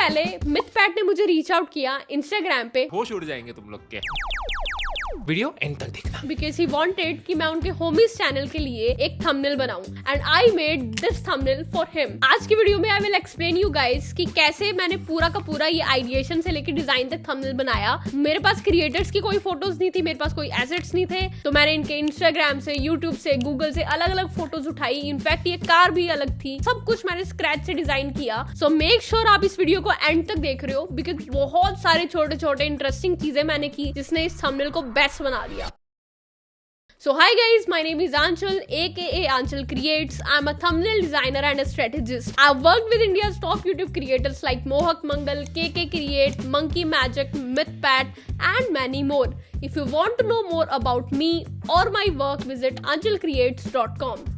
पहले मिथपैट ने मुझे रीच आउट किया इंस्टाग्राम पे, होश उड़ जाएंगे तुम लोग के। वीडियो एंड तक देखना। बिकॉज ही वांटेड कि मैं उनके होमीज चैनल के लिए एक थंबनेल बनाऊं and I made this thumbnail for him. आज की वीडियो में आई विल एक्सप्लेन यू गाइस कि कैसे मैंने पूरा का पूरा ये आइडिएशन से लेकर डिजाइन तक थंबनेल बनाया। मेरे पास क्रिएटर्स की कोई फोटोज नहीं थी, मेरे पास कोई एसेट्स नहीं थे, तो मैंने इनके इंस्टाग्राम से, यूट्यूब से, गूगल से अलग अलग फोटोज उठाई। इनफैक्ट ये कार भी अलग थी, सब कुछ मैंने स्क्रैच से डिजाइन किया। सो मेक श्योर आप इस वीडियो को एंड तक देख रहे हो बिकॉज बहुत सारे छोटे छोटे इंटरेस्टिंग चीजें मैंने की जिसने इस थंबनेल को बेस्ट बना दिया। So hi guys, my name is Anchal, aka Anchal Creates. I'm a thumbnail designer and a strategist. I've worked with India's top YouTube creators like Mohak Mangal, KK Create, Monkey Magic, MythPat, and many more. If you want to know more about me or my work, visit anchalcreates.com.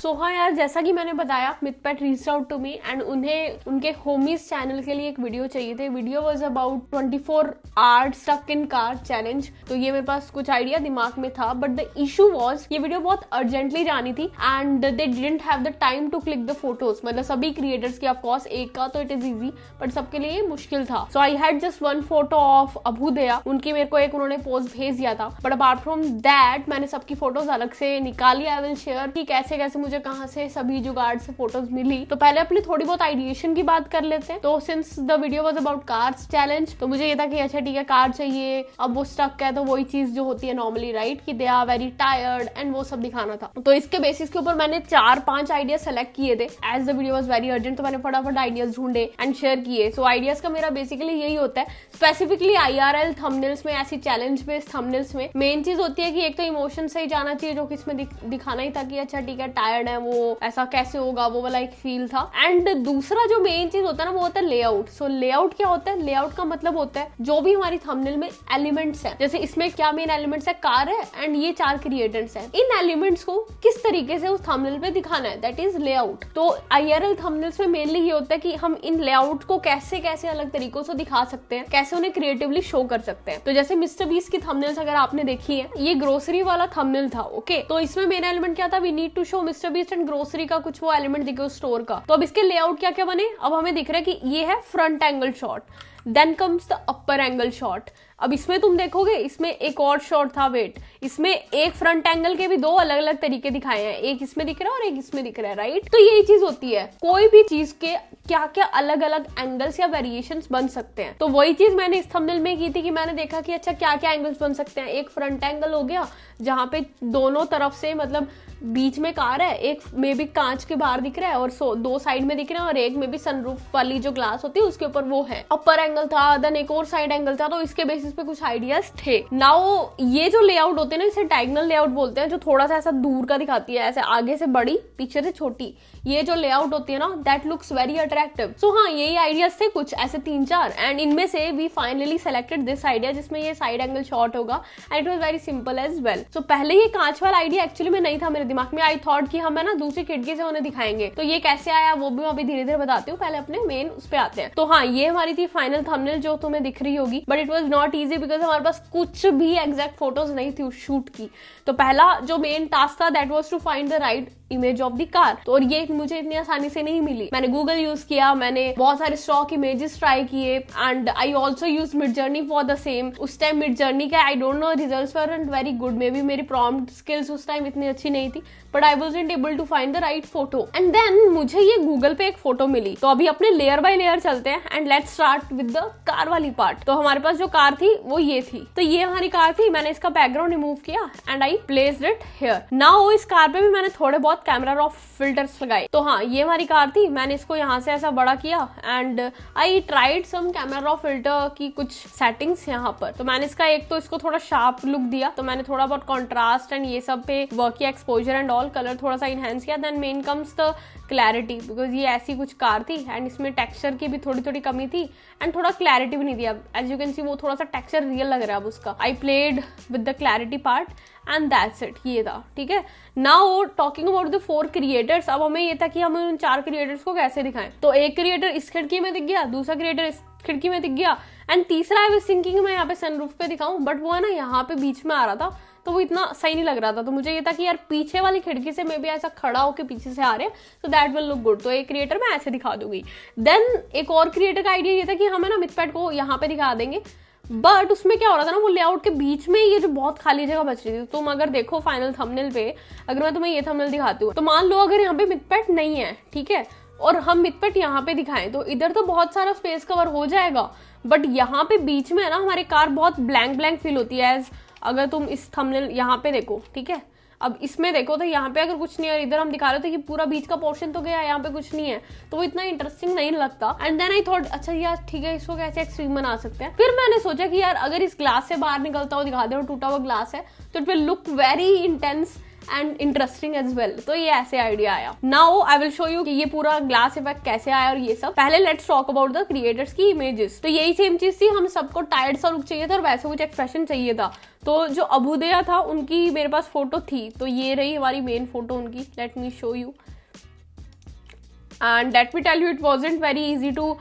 सो हाँ यार, जैसा कि मैंने बताया, मिथपैट reached out to me and उन्हें उनके homies channel के लिए एक वीडियो चाहिए थे। Video was about 24 hours stuck in car challenge. तो ये मेरे पास कुछ आइडिया दिमाग में था, बट द इशू वाज ये वीडियो बहुत अर्जेंटली जानी थी and they didn't have the time to click the photos. मतलब सभी क्रिएटर्स की, ऑफ कोर्स एक का तो इट इज इजी, बट सबके लिए मुश्किल था। So I had just one photo of Abhudaya, उनकी मेरे को एक उन्होंने पोस्ट भेज दिया था, बट अपार्ट फ्रॉम दैट मैंने सबकी फोटोज अलग से निकाली। आई विल शेयर कि कैसे कैसे मुझे कहां से सभी जुगाड़ से फोटोज मिली। तो पहले अपनी थोड़ी बहुत आइडिएशन की बात कर लेते हैं। तो since the video was about cars challenge, तो मुझे ये था कि अच्छा ठीक है, कार चाहिए। अब वो स्टक है तो वही चीज जो होती है नॉर्मली, राइट, कि they are very tired and वो सब दिखाना था। तो इसके बेसिस के ऊपर मैंने 4-5 आइडिया सेलेक्ट किए थे। As the video was very urgent, तो मैंने फटाफट आइडियाज ढूंढे एंड शेयर किए। सो आइडियाज का मेरा बेसिकली यही होता है, स्पेसिफिकली IRL थंबनेल्स में, ऐसी चैलेंज बेस्ड थंबनेल्स में मेन चीज होती है कि एक तो इमोशन सही जाना चाहिए, जो कि इसमें दिखाना ही था कि अच्छा ठीक है, टायर्ड है, वो ऐसा कैसे होगा, वो वाला एक फील था। एंड दूसरा जो मेन चीज होता है ना, वो होता है लेआउट। सो लेआउट क्या होता है? लेआउट का मतलब होता है जो भी हमारी थंबनेल में एलिमेंट्स हैं, जैसे इसमें क्या मेन एलिमेंट्स है, कार है एंड ये 4 क्रिएटर्स हैं। इन एलिमेंट्स को किस तरीके से उस थंबनेल पे दिखाना है, दैट इज लेआउट। तो IRL थंबनेल्स में मेनली ये होता है कि हम इन लेआउट को कैसे कैसे अलग तरीकों से दिखा सकते हैं, कैसे उन्हें क्रिएटिवली शो कर सकते हैं। तो जैसे मिस्टर बीस्ट की थंबनेल्स अगर आपने देखी है, ये ग्रोसरी वाला थंबनेल था, ओके। तो इसमें मेन एलिमेंट क्या था, we need to show Mister Beast and grocery का कुछ वो एलिमेंट दिखे उस स्टोर का। तो अब इसके लेआउट क्या क्या बने, अब हमें दिख रहा है कि ये है front angle shot, then comes the upper angle shot. अब इसमें तुम देखोगे, इसमें एक और शॉट था, वेट, इसमें एक फ्रंट एंगल के भी 2 अलग अलग तरीके दिखाए हैं, एक इसमें दिख रहा है और एक इसमें दिख रहा है, राइट। तो यही चीज होती है, कोई भी चीज के क्या क्या अलग अलग एंगल्स या वेरिएशंस बन सकते हैं। तो वही चीज मैंने इस थंबनेल में की थी कि मैंने देखा कि अच्छा क्या क्या एंगल्स बन सकते हैं। एक फ्रंट एंगल हो गया जहां पे दोनों तरफ से, मतलब बीच में कार है, एक में भी कांच के बाहर दिख रहा है और 2 साइड में दिख रहा है, और एक में भी सनरूफ वाली जो ग्लास होती है उसके ऊपर वो है। अपर एंगल था, देन एक और साइड एंगल था। तो इसके बेसिस पे कुछ आइडियाज थे। नाउ ये जो लेआउट होते हैं ना, इसे डायगोनल लेआउट बोलते हैं, जो थोड़ा सा ऐसा दूर का दिखाती है, ऐसे आगे से बड़ी पीछे से छोटी, ये जो लेआउट होती है ना, दैट लुक्स वेरी अट्रैक्टिव। सो हाँ, यही आइडियाज थे कुछ ऐसे 3-4 एंड इनमें से we finally selected this idea जिसमें ये साइड एंगल शॉट होगा and it was very simple as well. So पहले ये कांच वाला आइडिया एक्चुअली में नहीं था मेरे दिमाग में। आई थॉट कि हम है ना दूसरी खिड़की से उन्हें दिखाएंगे। तो ये कैसे आया वो भी मैं अभी धीरे धीरे बताती हूँ, पहले अपने मेन उस पे आते हैं। तो हाँ, ये हमारी थी फाइनल थंबनेल जो तुम्हें दिख रही होगी, but it was not easy because हमारे पास कुछ भी एग्जैक्ट फोटोज नहीं थी उस शूट की। तो पहला जो मेन टास्क था that was to find the right image of the car. तो और ये मुझे इतनी आसानी से नहीं मिली। मैंने गूगल यूज किया, मैंने बहुत सारे स्टॉक इमेजेस ट्राई किए and I also use Midjourney for the same. उस टाइम मिडजर्नी का I don't know, results weren't very good, maybe मेरी प्रॉम्प्ट स्किल्स उस टाइम इतनी अच्छी नहीं थी, but I wasn't able to find the right photo. And then मुझे ये गूगल पे एक फोटो मिली। तो अभी अपने लेयर बाय लेयर चलते हैं and let's start with the car वाली पार्ट। तो हमारे पास जो कार थी वो ये थी। तो ये हमारी कार थी, मैंने इसका बैकग्राउंड रिमूव किया and I placed it here. Now इस कार पे भी मैंने थोड़े बहुत कैमरा रॉ फिल्टर्स लगाए। तो हाँ, ये हमारी कार थी, मैंने इसको यहाँ से ऐसा बड़ा किया and I tried some camera raw filter की कुछ सेटिंग्स यहाँ पर। तो मैंने इसका एक तो इसको थोड़ा शार्प लुक दिया, तो मैंने थोड़ा बहुत कॉन्ट्रास्ट एंड ये सब पे वर्क किया, एक्सपोजर एंड ऑल, कलर थोड़ा सा इनहेंस किया। Then main comes the clarity, because ये ऐसी कुछ कार थी एंड इसमें टेक्सचर की भी थोड़ी थोड़ी कमी थी एंड थोड़ा क्लैरिटी भी नहीं दिया। एज यू कैन सी वो थोड़ा सा टेक्सचर रियल लग रहा है अब उसका। I played with the clarity part and that's it, ये था, ठीक है। Now talking about the 4 creators, अब हमें ये था कि हम उन 4 क्रिएटर्स को कैसे दिखाएं। तो एक क्रिएटर इस खिड़की में दिख गया, दूसरा क्रिएटर इस खिड़की में दिख गया एंड तीसरा आई वाज थिंकिंग मैं यहाँ पे सनरूफ पे दिखाऊं, बट वो है ना यहाँ पे बीच में आ रहा था, तो वो इतना सही नहीं लग रहा था। तो मुझे ये था कि यार पीछे वाली खिड़की से मैं भी ऐसा खड़ा होकर पीछे से आ रहे हैं तो दैट विल लुक गुड। तो एक क्रिएटर मैं ऐसे दिखा दूंगी। देन एक और क्रिएटर का आइडिया ये था कि हम है ना मिथपैट को यहाँ पे दिखा देंगे, बट उसमें क्या हो रहा था ना, वो लेआउट के बीच में ये जो बहुत खाली जगह बच रही थी। तो तुम अगर देखो फाइनल थंबनेल पे, अगर मैं तुम्हें ये थंबनेल दिखाती हूँ तो मान लो अगर यहाँ पे मिथपैट नहीं है, ठीक है, और हम मिथपैट यहाँ पे दिखाएं तो इधर तो बहुत सारा स्पेस कवर हो जाएगा, बट यहाँ पे बीच में है ना हमारी कार बहुत ब्लैंक ब्लैंक फील होती है। एज अगर तुम इस थंबनेल यहाँ पे देखो, ठीक है, अब इसमें देखो तो यहाँ पे अगर कुछ नहीं है, इधर हम दिखा रहे थे कि पूरा बीच का पोर्शन तो गया, यहाँ पे कुछ नहीं है, तो वो इतना इंटरेस्टिंग नहीं लगता। एंड देन आई थॉट अच्छा यार ठीक है, इसको कैसे एक्सट्रीम बना सकते हैं। फिर मैंने सोचा कि यार अगर इस ग्लास से बाहर निकलता हुआ दिखा दे और टूटा हुआ ग्लास है तो it will look very intense and interesting as well. तो ये ऐसे आइडिया आया। Now I will show you कि ये पूरा ग्लास इफेक्ट कैसे आया और ये सब। पहले let's talk about the creators की इमेजेस। तो यही सेम चीज थी, हम सबको टायर्ड सा लुक चाहिए था और वैसे कुछ एक्सप्रेशन चाहिए था। तो जो अभुदया था उनकी मेरे पास फोटो थी, तो ये रही हमारी मेन फोटो उनकी। Let me show you and let me tell you it wasn't very easy to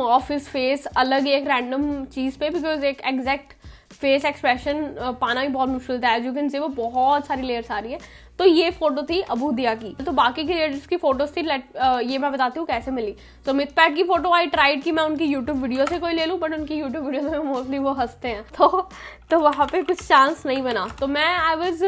off his face अलग एक रैंडम चीज पे, बिकॉज एक एग्जैक्ट फेस एक्सप्रेशन पाना भी बहुत मुश्किल था। एज यू कैन सी वो बहुत सारी लेयर्स आ रही है। तो ये फोटो थी अभुदया की। तो बाकी क्रिएटर्स की फोटोज थी, ये मैं बताती हूँ कैसे मिली। तो मिथपैट की फोटो आई ट्राइड कि मैं उनकी यूट्यूब वीडियो से कोई ले लूँ, बट उनकी यूट्यूब वीडियो में मोस्टली वो हंसते हैं, तो वहाँ पे कुछ चांस नहीं बना। तो मैं आई वॉज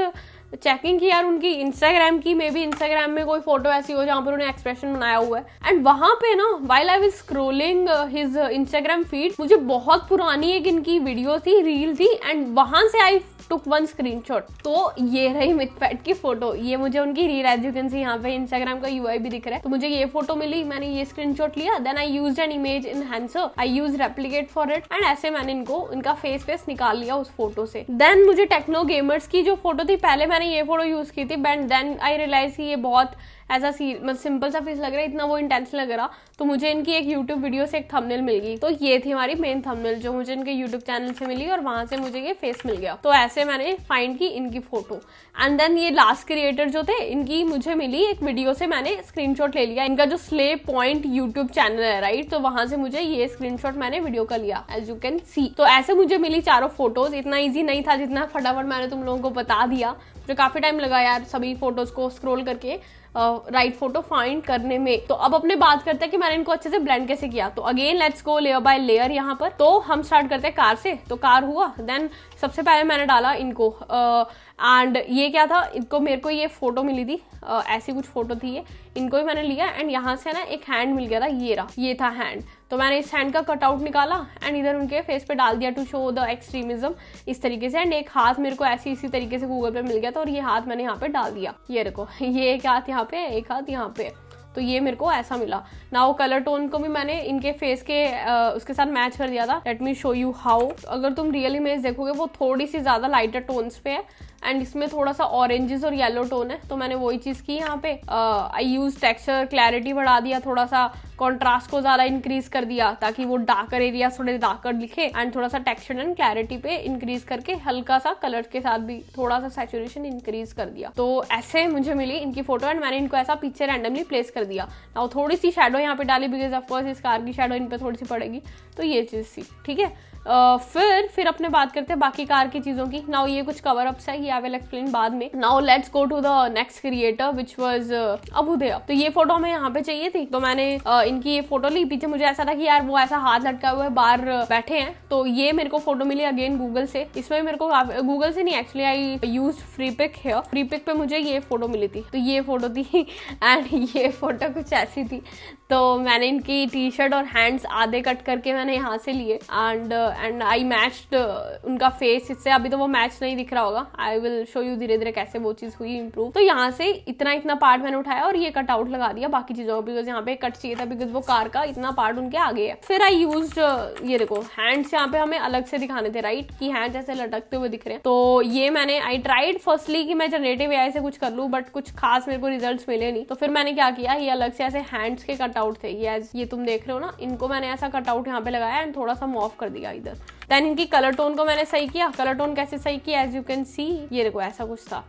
चेकिंग कि यार उनकी इंस्टाग्राम की, मे बी इंस्टाग्राम में कोई फोटो ऐसी हो जहाँ पर उन्हें एक्सप्रेशन बनाया हुआ है। एंड वहां पे ना while I was scrolling his Instagram feed, मुझे बहुत पुरानी एक इनकी वीडियो थी, रील थी, एंड वहां से आई टुक वन स्क्रीनशॉट। तो ये रही मिथपैट की फोटो, ये मुझे उनकी reel, as you can see यहाँ पे इंस्टाग्राम का यूआई भी दिख रहा है। तो मुझे ये फोटो मिली, मैंने ये स्क्रीनशॉट लिया, then I used an image enhancer, I use Replicate for it, and ऐसे मैंने इनका फेस निकाल लिया उस फोटो से। देन मुझे टेक्नो गेमर्स की जो फोटो थी, पहले मैंने ये फोटो यूज की थी, बट देन आई रियलाइज कि ये बहुत ऐसा सिंपल सा फेस लग रहा है, इतना वो इंटेंस लग रहा। तो मुझे इनकी एक यूट्यूब वीडियो से एक थंबनेल मिल गई। तो ये थी हमारी मेन थंबनेल जो मुझे इनके यूट्यूब चैनल से मिली, और वहां से मुझे ये फेस मिल गया। तो ऐसे मैंने फाइंड की इनकी फोटो। एंड देन ये लास्ट क्रिएटर जो थे, इनकी मुझे मिली एक वीडियो से, मैंने स्क्रीनशॉट ले लिया। इनका जो स्ले पॉइंट यूट्यूब चैनल है, राइट, तो वहां से मुझे ये स्क्रीनशॉट मैंने वीडियो का लिया, एज यू कैन सी। तो ऐसे मुझे मिली चारों फोटोज। इतना ईजी नहीं था जितना फटाफट मैंने तुम लोगों को बता दिया। मुझे काफी टाइम लगा यार सभी फोटोज को स्क्रॉल करके राइट फोटो फाइंड करने में। तो अब अपने बात करते हैं कि मैंने इनको अच्छे से ब्लेंड कैसे किया। तो again let's go layer by layer. यहाँ पर तो हम स्टार्ट करते हैं कार से। तो कार हुआ, देन सबसे पहले मैंने डाला इनको, एंड ये क्या था, इनको मेरे को ये फोटो मिली थी, ऐसी कुछ फोटो थी ये, इनको ही मैंने लिया। एंड यहाँ से ना एक हैंड मिल गया था, ये रहा, ये था हैंड। तो मैंने इस हैंड का कटआउट निकाला एंड इधर उनके फेस पे डाल दिया टू शो द एक्सट्रीमिज्म, इस तरीके से। एंड एक हाथ मेरे को ऐसी इसी तरीके से गूगल पे मिल गया था, और ये हाथ मैंने यहाँ पे डाल दिया। ये देखो, ये एक हाथ यहाँ पे, एक हाथ यहाँ पे, तो ये मेरे को ऐसा मिला। नाउ कलर टोन को भी मैंने इनके फेस के उसके साथ मैच कर दिया था। Late me show you how. अगर तुम रियल इमेज देखोगे वो थोड़ी सी ज्यादा लाइटर टोन्स पे है, एंड इसमें थोड़ा सा ऑरेंजेस और येलो टोन है। तो मैंने वही चीज की यहाँ पे। आई यूज टेक्सचर, क्लैरिटी बढ़ा दिया, थोड़ा सा कॉन्ट्रास्ट को ज्यादा इंक्रीज कर दिया ताकि वो डार्कर एरिया थोड़े डार्कर दिखे, एंड थोड़ा सा टेक्सचर एंड क्लैरिटी पे इंक्रीज करके हल्का सा कलर के साथ भी थोड़ा सा सैचुरेशन इंक्रीज कर दिया। तो ऐसे मुझे मिली इनकी फोटो, एंड मैंने इनको ऐसा पीछे रैंडमली प्लेस कर दिया। नाउ थोड़ी सी शैडो यहाँ पे डाली, बिकॉज ऑफकोर्स इस कार की शैडो इन पे थोड़ी सी पड़ेगी। तो ये चीज थी, ठीक है। फिर अपने बात करते हैं बाकी कार की चीजों की। नाउ ये कुछ कवर अप्स है, ये आई विल एक्सप्लेन बाद में। Now let's go to the next creator which was Abhudaya. तो ये फोटो हमें यहाँ पे चाहिए थी, तो मैंने इनकी ये फोटो ली। पीछे मुझे ऐसा था कि यार वो ऐसा हाथ लटका हुआ है, बाहर बैठे हैं। तो ये मेरे को फोटो मिली अगेन गूगल से। इसमें मेरे को गूगल से नहीं, actually I use Freepik है। फ्री पिक पे मुझे ये फोटो मिली थी, तो ये फोटो थी। एंड ये फोटो कुछ ऐसी थी। तो मैंने इनकी टी शर्ट और हैंड्स आधे कट करके मैंने यहाँ से लिए, एंड आई मैच्ड उनका फेस इससे। अभी तो वो मैच नहीं दिख रहा होगा, आई विल शो यू धीरे धीरे कैसे वो चीज हुई इंप्रूव। तो यहाँ से इतना पार्ट मैंने उठाया और ये कट आउट लगा दिया बाकी चीजों को, बिकॉज यहाँ पे कट चाहिए था, बिकॉज वो कार का इतना पार्ट उनके आगे है। फिर आई यूज्ड, ये देखो हैंड्स यहाँ पे हमें अलग से दिखाने थे, राइट, कि हैंड्स ऐसे लटकते हुए दिख रहे हैं। तो ये मैंने आई ट्राइड फर्स्टली कि मैं जनरेटिव एआई से कुछ कर लूँ, बट कुछ खास मेरे को रिजल्ट्स मिले नहीं। तो फिर मैंने क्या किया, ये अलग से ऐसे हैंड्स के कटआउट थे, ये तुम देख रहे हो ना, इनको मैंने ऐसा कटआउट यहाँ पे लगाया एंड थोड़ा सा मॉफ कर दिया इधर। देन इनकी कलर टोन को मैंने सही किया। कलर टोन कैसे सही किया, एज यू कैन सी, ये देखो ऐसा कुछ था।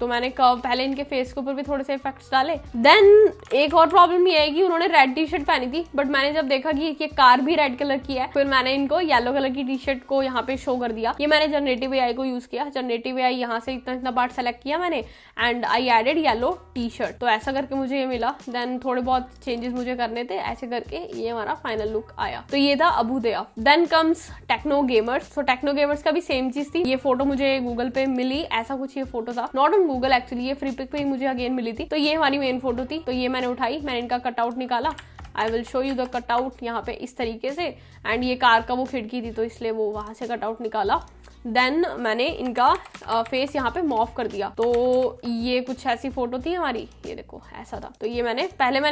तो मैंने कर्व पहले इनके फेस के ऊपर भी थोड़े से इफेक्ट्स डाले। देन एक और प्रॉब्लम ये है कि उन्होंने रेड टी शर्ट पहनी थी, बट मैंने जब देखा कि ये कार भी रेड कलर की है, फिर मैंने इनको येलो कलर की टी शर्ट को यहाँ पे शो कर दिया। ये मैंने जनरेटिव एआई को यूज किया, जनरेटिव एआई यहाँ से इतना पार्ट सेलेक्ट किया मैंने and I added yellow T shirt. तो ऐसा करके मुझे ये मिला। देन थोड़े बहुत चेंजेस मुझे करने थे, ऐसे करके ये हमारा फाइनल लुक आया। तो ये था अबूदया। Then comes techno gamers. तो टेक्नो गेमर्स का भी सेम चीज थी। ये फोटो मुझे गूगल पे मिली, ऐसा कुछ ये फोटो था, नॉट ऑन गूगल एक्चुअली, ये फ्री पिक पे ही मुझे अगेन मिली थी। तो ये हमारी मेन फोटो थी। तो ये मैंने उठाई, मैंने इनका कटआउट निकाला। आई will show you the cutout यहाँ पे इस तरीके से। एंड ये कार का वो खिड़की थी तो इसलिए वो वहां से कटआउट निकाला। देन मैंने इनका फेस यहाँ पे मॉफ कर दिया। तो ये कुछ ऐसी फोटो थी हमारी, ये देखो ऐसा था। तो ये मैंने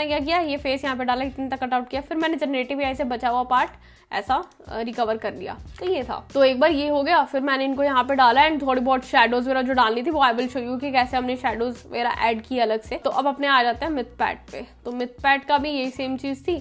क्या किया, ये फेस यहाँ पे डाला, इतने तक कटआउट किया, फिर मैंने जनरेटिव एआई से बचा हुआ पार्ट ऐसा रिकवर कर लिया। तो ये था। तो एक बार ये हो गया, फिर मैंने इनको यहाँ पे डाला एंड थोड़ी बहुत शेडोज वगैरह जो डालनी थी वो आई विल शो यू कि कैसे हमने शेडोज वगैरह ऐड की अलग से। तो अब अपने आ जाते हैं मिथपैड पे। तो मिथपैड का भी यही सेम चीज थी।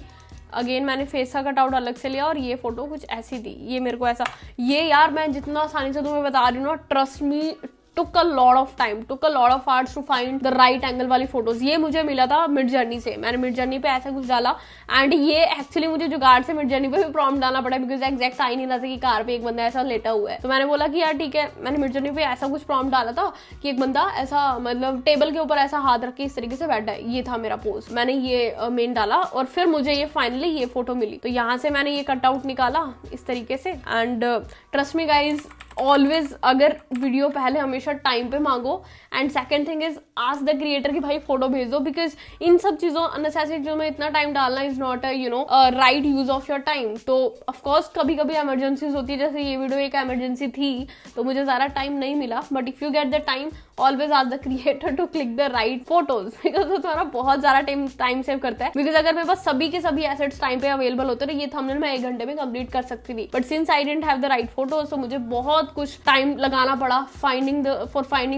अगेन मैंने फेस का कटआउट अलग से लिया और ये फोटो कुछ ऐसी थी। ये मेरे को ऐसा, ये यार मैं जितना आसानी से तुम्हें बता रही हूँ ना, trust me, took a lot of time, took a lot of hours to find the right angle वाली फोटोज। ये मुझे मिला था मिड जर्नी से। मैंने मिड जर्नी पे ऐसा कुछ डाला एंड ये एक्चुअली मुझे जुगाड़ से मिड जर्नी पे भी प्रॉम्प्ट डालना पड़ा बिकॉज एग्जैक्ट आ ही नहीं रहा था कि कार पे एक बंदा ऐसा लेटा हुआ है। तो मैंने बोला कि यार ठीक है, मैंने मिड जर्नी पे ऐसा कुछ प्रॉम्प्ट डाला था कि एक बंदा ऐसा मतलब टेबल के ऊपर ऐसा हाथ रख के इस तरीके से बैठा है। ये था मेरा पोज। मैंने ये मेन डाला और फिर मुझे ये फाइनली ये फोटो मिली। तो यहाँ से मैंने ये कटआउट निकाला इस तरीके से and trust me guys, always अगर वीडियो पहले हमेशा टाइम पे मांगो and second thing is ask the creator कि भाई फोटो भेज दो, बिकॉज इन सब चीजों अननेसेसरी चीजों में इतना टाइम डालना is not right use of your time. तो ऑफकोर्स कभी कभी इमरजेंसीज होती है, जैसे ये वीडियो एक इमरजेंसी थी तो मुझे ज्यादा टाइम नहीं मिला, but if you get the time always ask the creator to click the right photos, because वो तुम्हारा बहुत ज्यादा टाइम सेव करता है। बिकॉज अगर मेरे पास सभी के सभी एसेट्स टाइम पे अवेलेबल होते तो ये थंबनेल मैं 1 घंटे में कंप्लीट कर सकती थी, but since I didn't have the right photos तो मुझे बहुत कुछ टाइम लगाना पड़ा फाइंडिंग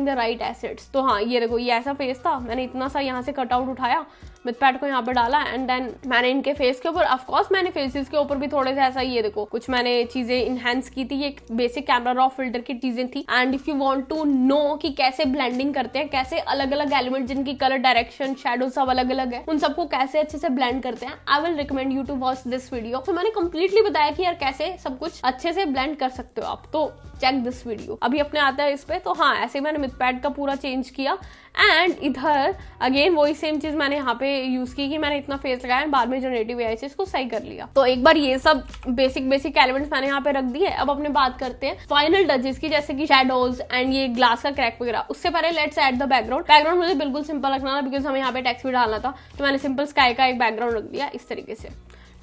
द राइट एसेट्स। तो हाँ, ये देखो ये ऐसा फेस था। मैंने इतना सा यहाँ से कटआउट उठाया, मिथपैड को यहाँ पे डाला एंड देन मैंने इनके फेस के ऊपर, ऑफ कोर्स मैंने फेसेस के ऊपर भी थोड़े से ऐसा, ये देखो कुछ मैंने चीजें इनहेंस की थी। ये बेसिक कैमरा रॉ फिल्टर की चीजें थी and if you want to know कि कैसे ब्लेंडिंग करते हैं, कैसे अलग अलग एलिमेंट जिनकी कलर डायरेक्शन शेडो सब अलग अलग है, उन सबको कैसे अच्छे से ब्लेंड करते हैं, I will recommend you to watch this video. तो मैंने कंप्लीटली बताया कि यार कैसे सब कुछ अच्छे से ब्लेंड कर सकते हो आप, तो चेक दिस वीडियो। अभी अपने आता है इस पे। तो हाँ, ऐसे मैंने मिथपैड का पूरा चेंज किया एंड इधर अगेन वही सेम चीज मैंने यहाँ पे यूज की कि मैंने इतना फेस लगाया बाद में जनरेटिव एआई से इसको सही कर लिया। तो एक बार ये सब बेसिक एलिमेंट्स मैंने यहाँ पे रख दिए। अब अपने बात करते हैं फाइनल टचेस की, जैसे कि शेडोज एंड ये ग्लास का क्रैक वगैरह। उससे पहले लेट्स ऐड द बैकग्राउंड मुझे बिल्कुल सिंपल रखना था बिकॉज हमें यहाँ पे टेक्स्ट भी डालना था। तो मैंने सिंपल स्काई का एक बैकग्राउंड रख दिया इस तरीके से,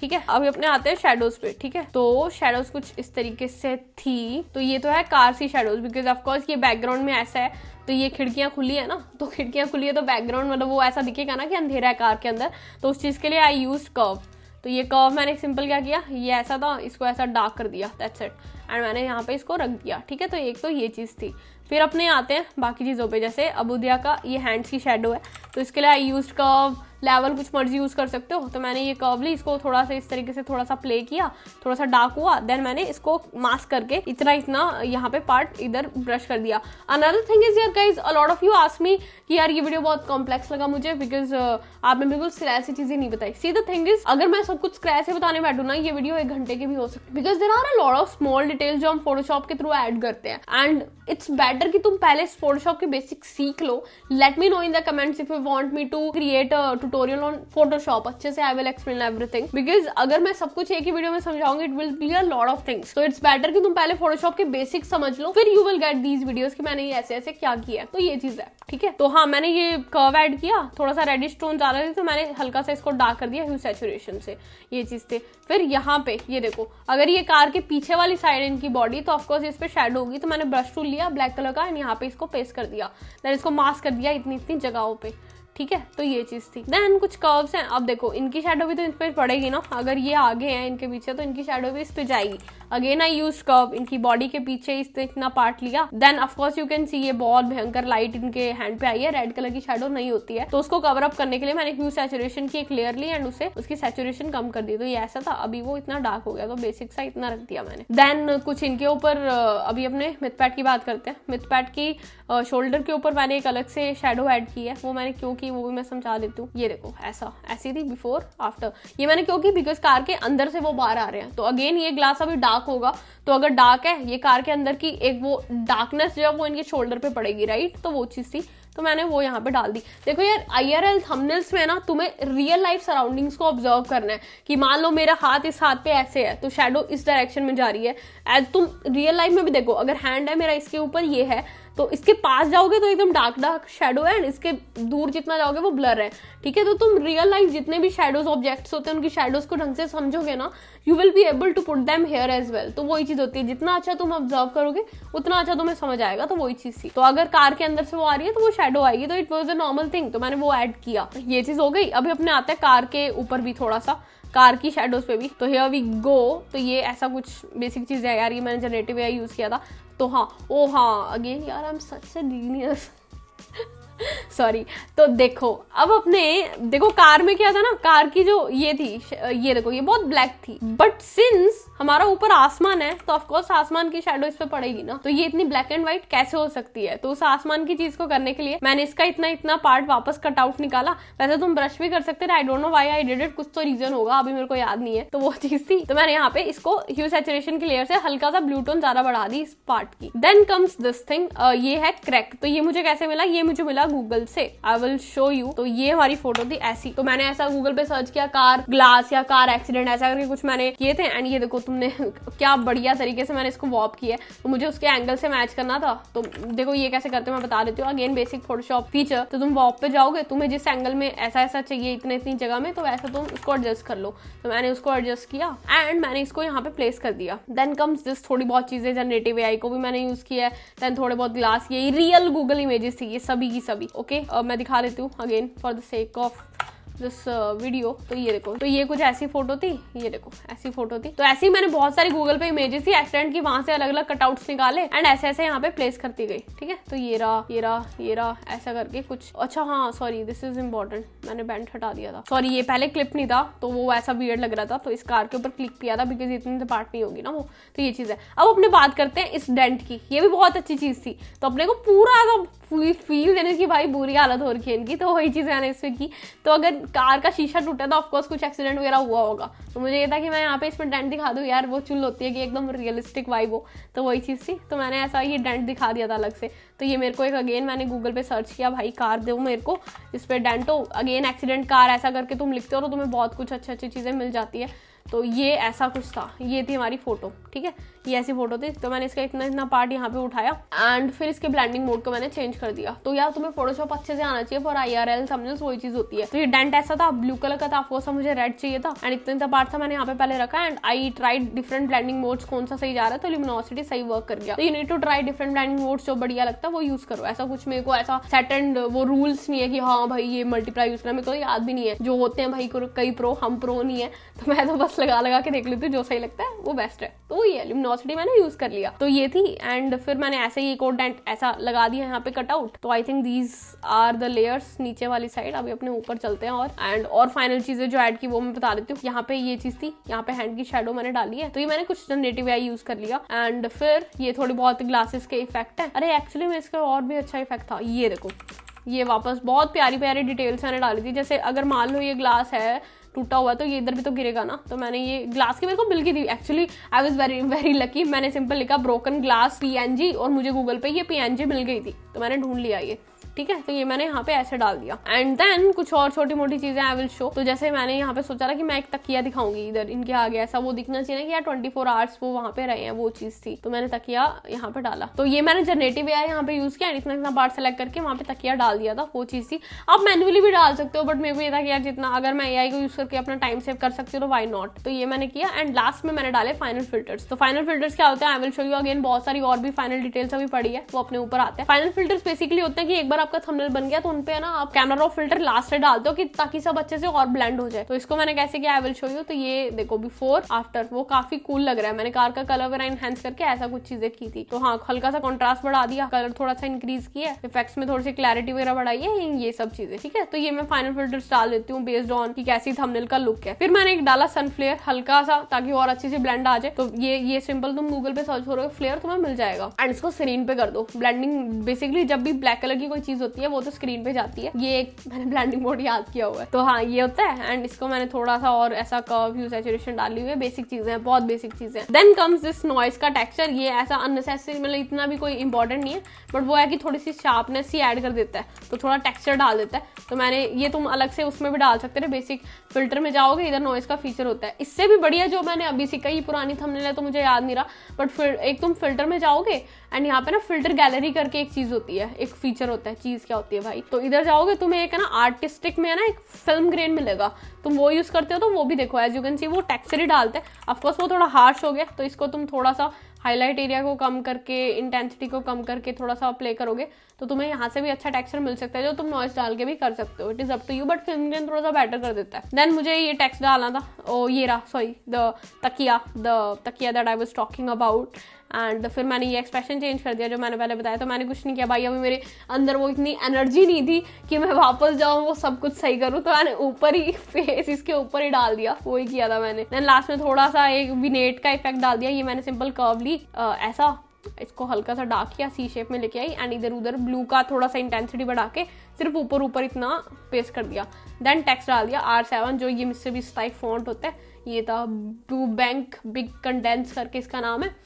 ठीक है। अभी अपने आते हैं शेडोज पे, ठीक है। तो शेडोज कुछ इस तरीके से थी। तो ये तो है कार सी शेडोज बिकॉज ऑफ कोर्स ये बैकग्राउंड में ऐसा है, तो ये खिड़कियां खुली है ना, तो खिड़कियां खुली है तो बैकग्राउंड मतलब वो ऐसा दिखेगा ना कि अंधेरा है कार के अंदर। तो उस चीज के लिए आई यूज्ड कर्व। तो ये कर्व मैंने सिंपल क्या किया, ये ऐसा था, इसको ऐसा डार्क कर दिया, दैट्स इट। एंड मैंने यहाँ पे इसको रख दिया, ठीक है। तो एक तो ये चीज थी। फिर अपने आते हैं बाकी चीजों पे, जैसे अबूदया का ये हैंड्स की शेडो है, तो इसके लिए आई यूज्ड कर्व, लेवल कुछ मर्जी यूज कर सकते हो। तो मैंने ये कर्व ली, इसको थोड़ा सा इस तरीके से थोड़ा सा प्ले किया, थोड़ा सा डार्क हुआ, देन मैंने इसको मास्क करके इतना यहाँ पे पार्ट इधर ब्रश कर दिया। अनदर थिंग इज यार guys, a lot of you ask me कि यार ये वीडियो बहुत कॉम्प्लेक्स लगा मुझे बिकॉज आपने बिल्कुल स्क्रैच से चीजें नहीं बताई। सी द थिंग इज, अगर मैं सब कुछ स्क्रैच से बताने बैठूं ना, ये वीडियो 1 घंटे की भी हो सकती है because there are a lot of small details जो हम फोटोशॉप के थ्रू ऐड करते हैं एंड इट्स बेटर कि तुम पहले फोटोशॉप के बेसिक सीख लो। Let me know in the comments if you want me to create a tutorial on Photoshop अच्छे से। I will explain everything because अगर मैं सब कुछ एक ही वीडियो में समझाऊंगी it will be a lot of things. तो इट्स बेटर कि तुम पहले फोटोशॉप के बेसिक समझ लो, फिर you will get these videos कि मैंने ये ऐसे ऐसे क्या किया है। तो ये चीज है, ठीक है। तो हाँ, मैंने ये कर्व ऐड किया, थोड़ा सा रेडिश टोन ज्यादा थी तो मैंने हल्का सा इसको डार्क कर दिया ह्यू सैचुरेशन से, ये चीज थे। फिर यहाँ पे ये देखो, अगर ये कार के पीछे वाली साइड इनकी बॉडी तो ऑफकोर्स इस पे शेडो होगी, तो मैंने ब्रश टूल लिया ब्लैक कलर का एंड यहाँ पे इसको पेस्ट कर दिया, देन इसको मास्क कर दिया इतनी जगहों पे, ठीक है, तो ये चीज थी। देन कुछ कर्व्स हैं, अब देखो इनकी शैडो भी तो इन पे पड़ेगी ना, अगर ये आगे हैं इनके पीछे तो इनकी शैडो भी इस पे जाएगी। अगेन आई यूज कर्व, इनकी बॉडी के पीछे इसने इतना पार्ट लिया। Then of course you can see ये बहुत भयंकर लाइट इनके हैंड पे आई है, रेड कलर की शैडो नहीं होती है, तो उसको कवर अप करने के लिए मैंने ह्यू सैचुरेशन की क्लियरली एंड उसे उसकी सैचुरेशन कम कर दी। तो ये ऐसा था, अभी वो इतना डार्क हो गया, तो बेसिक सा इतना रख दिया मैंने। देन कुछ इनके ऊपर अभी अपने मिथपैट की बात करते हैं। मिथपैट की शोल्डर के ऊपर मैंने एक अलग से शैडो ऐड की है, वो मैंने क्यों की वो भी मैं समझा देती हूँ। ये देखो ऐसी थी बिफोर आफ्टर। ये मैंने क्यों की, बिकॉज कार के अंदर से वो बाहर आ रहे हैं, तो अगेन ये ग्लास अभी डार्क होगा, तो अगर डार्क है ये कार के अंदर की एक वो डार्कनेस जो है वो इनके शोल्डर पे पड़ेगी, राइट, तो वो चीज थी, तो मैंने वो यहाँ पे डाल दी। देखो यार IRL थंबनेल्स में ना तुम्हें रियल लाइफ सराउंडिंग्स को ऑब्जर्व करना है कि मान लो मेरा हाथ इस हाथ पे ऐसे है तो शैडो इस डायरेक्शन में जा रही है। एज तुम रियल लाइफ में भी देखो, अगर हैंड है मेरा इसके ऊपर ये है, तो इसके पास जाओगे तो एकदम डार्क शैडो है, एंड इसके दूर जितना जाओगे वो ब्लर है, ठीक है। तो तुम रियल लाइफ जितने भी शैडोज ऑब्जेक्ट्स होते हैं उनकी शैडोज को ढंग से समझोगे ना, you will be able to put them here as well. तो वही चीज होती है, जितना अच्छा तुम ऑब्जर्व करोगे उतना अच्छा तुम्हें समझ आएगा, तो वही चीज थी। तो अगर कार के अंदर से वो आ रही है तो वो शैडो आएगी, तो it was a normal thing, तो मैंने वो ऐड किया। ये चीज हो गई। अभी अपने आते हैं कार के ऊपर भी, थोड़ा सा कार की शैडोज पे भी। तो हियर वी गो। तो ये ऐसा कुछ बेसिक चीज है यार, ये मैंने जनरेटिव AI यूज किया था। तो हाँ, ओ हाँ, अगेन यार I am such a genius sorry. तो देखो अब अपने देखो कार में क्या था ना, कार की जो ये थी, ये देखो ये बहुत ब्लैक थी, बट सिंस हमारा ऊपर आसमान है तो ऑफकोर्स आसमान की शैडो इस पे पड़ेगी ना, तो ये इतनी ब्लैक एंड व्हाइट कैसे हो सकती है। तो उस आसमान की चीज को करने के लिए मैंने इसका इतना पार्ट वापस कट आउट निकाला। वैसे तुम ब्रश भी कर सकते थे, आई don't know why I did it, कुछ तो रीजन होगा, अभी मेरे को याद नहीं है। तो वो चीज थी, तो मैंने यहाँ पे इसको ह्यू सैचुरेशन की लेयर से हल्का सा ब्लू टोन ज्यादा बढ़ा दी इस पार्ट की। देन कम्स दिस थिंग, ये है क्रैक। तो ये मुझे कैसे मिला, ये मुझे मिला गूगल से, आई विल शो यू। तो ये हमारी फोटो थी ऐसी, तो मैंने ऐसा गूगल पे सर्च किया कार ग्लास या कार एक्सीडेंट, ऐसा करके कुछ मैंने किए थे। एंड ये देखो तुमने क्या बढ़िया तरीके से मैंने इसको वॉप किया है, तो मुझे उसके एंगल से मैच करना था। तो देखो ये कैसे करते हैं मैं बता देती हूँ। अगेन बेसिक फोटोशॉप फीचर, तो तुम वॉप पे जाओगे, तुम्हें जिस एंगल में ऐसा चाहिए इतनी जगह में, तो वैसा तुम उसको एडजस्ट कर लो। तो मैंने उसको एडजस्ट किया एंड मैंने इसको यहाँ पे प्लेस कर दिया। देन कम्स दिस, थोड़ी बहुत चीजें जनरेटिव AI को भी मैंने यूज किया है। देन थोड़े बहुत ग्लास, ये रियल गूगल इमेजेस थी ये सभी की सभी। ओके, मैं दिखा देती हूँ again for the sake of this video. तो ये देखो, तो ये कुछ ऐसी फोटो थी, ये देखो ऐसी फोटो थी। तो ऐसे ही मैंने बहुत सारी गूगल पे इमेजेस थी एक्सीडेंट की, वहां से अलग अलग कटआउट्स निकाले एंड ऐसे यहाँ पे प्लेस करती गई, ठीक है। तो ये रहा ऐसा करके कुछ। अच्छा हाँ सॉरी, दिस इज इम्पोर्टेंट, मैंने बैंड हटा दिया था, सॉरी ये पहले क्लिप नहीं था तो वो ऐसा वियर्ड लग रहा था, तो इस कार के ऊपर क्लिक किया था बिकॉज इतनी पार्ट नहीं होगी ना वो। तो ये चीज है। अब अपने बात करते हैं इस डेंट की, ये भी बहुत अच्छी चीज थी। तो अपने को पूरा फील देने की भाई बुरी हालत हो रखी है इनकी, तो वही चीज मैंने इसमें की। तो अगर कार का शीशा टूटा तो ऑफकोर्स कुछ एक्सीडेंट वगैरह हुआ होगा, तो मुझे ये था कि मैं यहाँ पे इसमें डेंट दिखा दूं यार, वो चुल होती है कि एकदम रियलिस्टिक वाइब हो, तो वही चीज थी। तो मैंने ऐसा ये डेंट दिखा दिया था अलग से। तो ये मेरे को एक अगेन मैंने गूगल पे सर्च किया, भाई कार दो मेरे को इस पे डेंट हो, अगेन एक्सीडेंट कार, ऐसा करके तुम लिखते हो तो तुम्हें बहुत कुछ अच्छी चीजें मिल जाती है। तो ये ऐसा कुछ था, ये थी हमारी फोटो, ठीक है, ये ऐसी फोटो थी। तो मैंने इसका इतना पार्ट यहाँ पे उठाया एंड फिर इसके ब्लेंडिंग मोड को मैंने चेंज कर दिया। तो यार तुम्हें फोटोशॉप अच्छे से आना चाहिए फॉर IRL थंबनेल्स, वही चीज होती है। तो ये डेंट ऐसा था, ब्लू कलर का था, आपको मुझे रेड चाहिए था एंड इतना पार्ट था मैंने यहाँ पे पहले रखा। And I tried different blending modes, कौन सा सही जा रहा है, तो ल्यूमिनोसिटी सही वर्क कर गया। तो you need to try different blending modes, जो बढ़िया लगता है वो यूज करो। ऐसा कुछ मेरे को ऐसा सेट एंड वो रूल्स नहीं है कि हाँ भाई ये मल्टीप्लाई यूज करना, मेरे को याद भी नहीं है। जो होते हैं भाई कई प्रो, हम प्रो नहीं है, तो मैं तो बस लगा के देख लेती हूँ, जो सही लगता है वो बेस्ट है। तो ये ल्यूमिनोसिटी मैंने यूज कर लिया। तो ये थी एंड फिर मैंने ऐसे ही एक और डेंट ऐसा लगा दिया यहाँ पे कटआउट। तो I think these are the layers नीचे वाली साइड। अभी अपने ऊपर चलते हैं और फाइनल चीजें जो ऐड की वो मैं बता देती हूँ। यहाँ पे ये चीज थी, यहाँ पे हैंड की शैडो मैंने डाली है, तो ये मैंने कुछ जनरेटिव AI यूज कर लिया। एंड फिर ये थोड़ी बहुत ग्लासेस के इफेक्ट है। अरे एक्चुअली में इसका और भी अच्छा इफेक्ट था, ये देखो, ये वापस बहुत प्यारी डिटेल्स मैंने डाली थी। जैसे अगर मान लो ये ग्लास है टूटा हुआ तो ये इधर भी तो गिरेगा ना, तो मैंने ये ग्लास की मेरे को मिल गई थी। Actually I was very lucky, मैंने सिंपल लिखा ब्रोकन ग्लास PNG और मुझे गूगल पे ये PNG मिल गई थी, तो मैंने ढूंढ लिया ये, ठीक है। तो ये मैंने यहाँ पे ऐसे डाल दिया एंड देन कुछ और छोटी मोटी चीजें आई विल शो। तो जैसे मैंने यहाँ पे सोचा था कि मैं एक तकिया दिखाऊंगी इधर इनके आगे, ऐसा वो दिखना चाहिए कि यार 24 आवर्स वो वहाँ पे रहे हैं, वो चीज थी। तो मैंने तकिया यहाँ पे डाला, तो ये मैंने जनरेटिव AI यहाँ पे यूज किया, इतना पार्ट सेलेक्ट करके वहाँ पे तकिया डाल दिया था, वो चीज थी। आप मैन्युअली भी डाल सकते हो, बट मेरे को ये था कि यार जितना अगर मैं AI को यूज करके अपना टाइम सेव कर सकती हूँ तो व्हाई नॉट। तो ये मैंने किया एंड लास्ट में मैंने डाले फाइनल फिल्टर्स। तो फाइनल फिल्टर्स क्या होते हैं I will show you again. बहुत सारी और भी फाइनल डिटेल्स अभी पड़ी है, वो अपने ऊपर आते हैं। फाइनल फिल्टर्स बेसिकली होते हैं कि एक बार आपका थंबनेल बन गया तो उनपे है ना आप कैमरा रॉ फिल्टर लास्ट से डालते हो कि ताकि सब अच्छे से और ब्लेंड हो जाए। तो इसको मैंने कैसे किया आई विल शो यू। तो ये देखो बिफोर आफ्टर वो काफी कूल लग रहा है। मैंने कार का कलर वगैरह एनहांस करके ऐसा कुछ चीजें की थी। तो हाँ, हल्का सा कॉन्ट्रास्ट बढ़ा दिया, कलर थोड़ा सा इंक्रीज किया, इफेक्ट्स में थोड़ी सी क्लैरिटी वगैरह बढ़ाई है, ये सब चीजें। ठीक है, तो ये मैं फाइनल फिल्टर्स डाल देती हूँ बेस्ड ऑन कि कैसी थंबनेल का लुक है। फिर मैंने एक डाला सन फ्लेयर हल्का सा ताकि और अच्छी सी ब्लेंड आ जाए। तो ये सिंपल तुम गूगल पे सर्च करोगे फ्लेयर तुम्हें मिल जाएगा एंड इसको स्क्रीन पे कर दो। ब्लेंडिंग बेसिकली जब भी ब्लैक कलर की कोई चीज होती है वो तो स्क्रीन पे जाती है। ये एक मैंने ब्लेंडिंग मोड याद किया हुआ है। तो हाँ, ये होता है एंड इसको मैंने थोड़ा सा और ऐसा कर्व ह्यू सैचुरेशन डाली हुई है। बेसिक चीजें हैं, बहुत बेसिक चीजें। देन कम्स दिस नॉइस का टेक्सचर। ये ऐसा अननेसेसरी मतलब इतना भी कोई इंपॉर्टेंट नहीं है, बट वो है कि थोड़ी सी शार्पनेस ही ऐड कर देता है, तो थोड़ा टेक्सचर डाल देता है। तो मैंने ये तुम अलग से उसमें भी डाल सकते थे। बेसिक फिल्टर में जाओगे इधर नॉइस का फीचर होता है। इससे भी बढ़िया जो मैंने अभी सीखा, ये पुरानी थंबनेल है तो मुझे याद नहीं रहा, बट फिर एक तुम फिल्टर में जाओगे एंड यहाँ पे ना फिल्टर गैलरी करके एक चीज होती है, एक फीचर होता है। चीज क्या होती है भाई, तो इधर जाओगे तुम्हें एक है ना आर्टिस्टिक में है ना एक फिल्म ग्रेन मिलेगा, तुम वो यूज करते हो तो वो भी देखो एज यू कैन सी वो टेक्सचर ही डालते हैं। ऑफकोर्स वो थोड़ा हार्श हो गया, तो इसको तुम थोड़ा सा हाईलाइट एरिया को कम करके इंटेंसिटी को कम करके थोड़ा सा प्ले करोगे तो तुम्हें यहाँ से भी अच्छा टेक्सचर मिल सकता है, जो तुम नॉइस डाल के भी कर सकते हो। It is up to you, but film grain थोड़ा सा बेटर कर देता है। देन मुझे ये टेक्स्ट डालना था, ओ ये रहा, सॉरी द तकिया that I was talking about. And फिर मैंने ये एक्सप्रेशन चेंज कर दिया जो मैंने पहले बताया। तो मैंने कुछ नहीं किया भाई, अभी मेरे अंदर वो इतनी एनर्जी नहीं थी कि मैं वापस जाऊँ वो सब कुछ सही करूँ, तो मैंने ऊपर ही फेस इसके ऊपर ही डाल दिया, वही किया था मैंने। देन लास्ट में थोड़ा सा एक विनेट का इफेक्ट डाल दिया। ये मैंने सिंपल कर्व ली, ऐसा इसको हल्का सा डार्क किया, सी शेप में लेके आई एंड इधर उधर ब्लू का थोड़ा सा इंटेंसिटी बढ़ा के सिर्फ ऊपर इतना पेस्ट कर दिया। देन टेक्स्ट डाल दिया R7, जो ये मिस्टर बीस्ट टाइप फॉन्ट होता है। ये था ब्लू बैंक बिग कंडेंस करके इसका नाम है।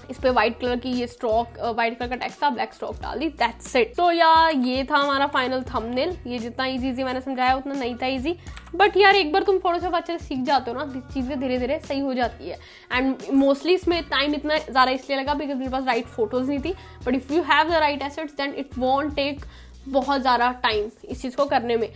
इस पे व्हाइट कलर की ये स्ट्रोक, व्हाइट कलर का टेक्स्ट था, ब्लैक स्ट्रोक डाल दी, दैट्स इट। तो यार ये था हमारा फाइनल थंबनेल। ये जितना इजी मैंने समझाया उतना नहीं था इजी, बट यार एक बार तुम फोटोशॉप अच्छे से सीख जाते हो ना, चीजें धीरे धीरे सही हो जाती है। एंड मोस्टली इसमें टाइम इतना ज्यादा इसलिए लगा बिकॉज मेरे पास राइट फोटोज नहीं थी, but if you have the right assets then it won't take बहुत ज़्यादा टाइम इस चीज़ को करने में।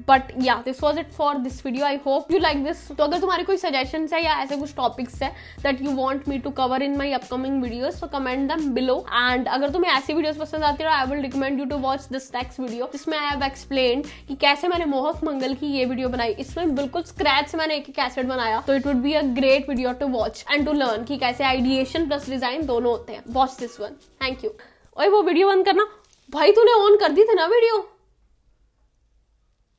बट या this was it for this video, I hope you like this. तो अगर तुम्हारे कोई सजेशंस है या ऐसे कुछ टॉपिक्स है that you want me to cover in my upcoming videos, तो कमेंट देम बिलो। एंड अगर तुम्हें ऐसी वीडियोस पसंद आती है, I will recommend you to watch this next video, जिसमें आई हैव एक्सप्लेन्ड कि कैसे मैंने मोहक मंगल की ये वीडियो बनाई। इसमें बिल्कुल स्क्रैच से मैंने एक एसेट बनाया, तो it would be a great video to watch and to learn कि कैसे आइडिएशन प्लस डिजाइन दोनों होते हैं। Watch this one, thank you. और वो वीडियो बंद करना भाई, तूने ऑन कर दी थी ना वीडियो।